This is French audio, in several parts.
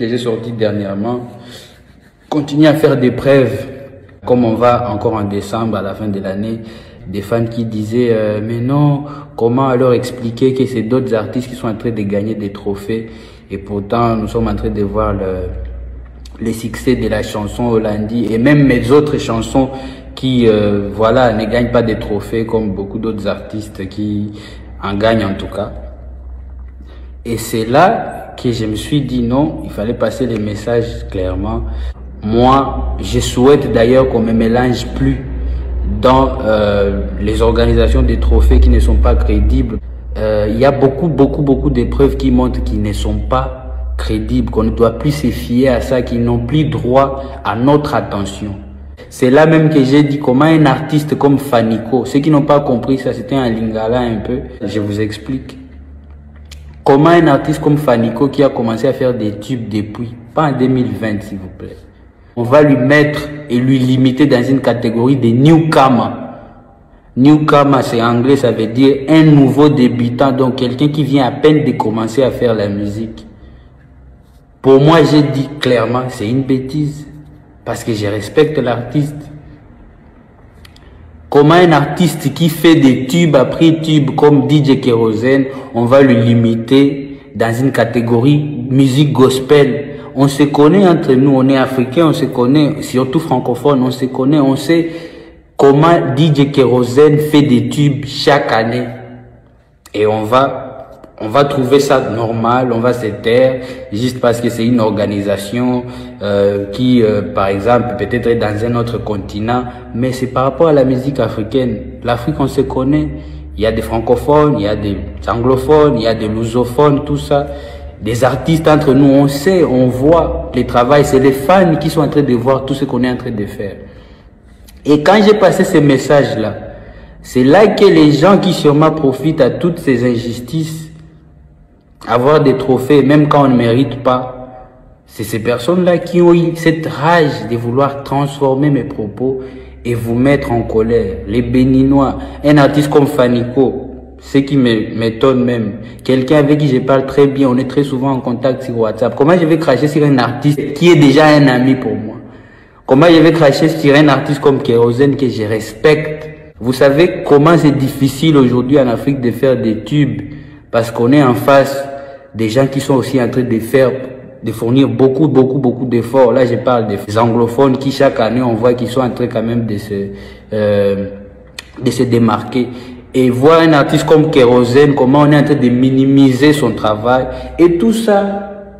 que j'ai sorti dernièrement continue à faire des preuves. Comme on va encore en décembre, à la fin de l'année, des fans qui disaient mais non, comment alors expliquer que c'est d'autres artistes qui sont en train de gagner des trophées et pourtant nous sommes en train de voir les succès de la chanson Hollandie et même mes autres chansons qui voilà, ne gagnent pas des trophées comme beaucoup d'autres artistes qui en gagnent en tout cas. Et c'est là que je me suis dit non, il fallait passer les messages clairement. Moi, je souhaite d'ailleurs qu'on me mélange plus dans les organisations des trophées qui ne sont pas crédibles. Il y a beaucoup d'épreuves qui montrent qu'ils ne sont pas crédibles, qu'on ne doit plus se fier à ça, qu'ils n'ont plus droit à notre attention. C'est là même que j'ai dit comment un artiste comme Fanico, ceux qui n'ont pas compris ça, c'était un lingala un peu, je vous explique. Comment un artiste comme Fanico qui a commencé à faire des tubes depuis, pas en 2020 s'il vous plaît, on va lui mettre et lui limiter dans une catégorie de newcomer. Newcomer, c'est anglais, ça veut dire un nouveau débutant, donc quelqu'un qui vient à peine de commencer à faire la musique. Pour moi, j'ai dit clairement, c'est une bêtise, parce que je respecte l'artiste. Comment un artiste qui fait des tubes après tubes comme DJ Kérosène, on va le limiter dans une catégorie musique gospel? On se connaît entre nous, on est africains, on se connaît, surtout francophone, on se connaît, on sait comment DJ Kérosène fait des tubes chaque année. Et on va trouver ça normal, on va se taire, juste parce que c'est une organisation qui, par exemple, peut-être est dans un autre continent, mais c'est par rapport à la musique africaine. L'Afrique, on se connaît, il y a des francophones, il y a des anglophones, il y a des lusophones, tout ça. Des artistes entre nous, on sait, on voit les travails, c'est les fans qui sont en train de voir tout ce qu'on est en train de faire. Et quand j'ai passé ces messages-là, c'est là que les gens qui sûrement profitent à toutes ces injustices, avoir des trophées, même quand on ne mérite pas, c'est ces personnes-là qui ont eu cette rage de vouloir transformer mes propos et vous mettre en colère. Les Béninois, un artiste comme Fanico, ce qui m'étonne même, quelqu'un avec qui je parle très bien, on est très souvent en contact sur WhatsApp. Comment je vais cracher sur un artiste qui est déjà un ami pour moi? Comment je vais cracher sur un artiste comme Kérosène que je respecte? Vous savez comment c'est difficile aujourd'hui en Afrique de faire des tubes parce qu'on est en face des gens qui sont aussi en train de fournir beaucoup d'efforts. Là, je parle des anglophones qui chaque année on voit qu'ils sont en train quand même de se démarquer. Et voir un artiste comme Kérosène, comment on est en train de minimiser son travail. Et tout ça,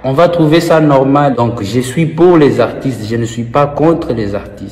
on va trouver ça normal. Donc, je suis pour les artistes, je ne suis pas contre les artistes.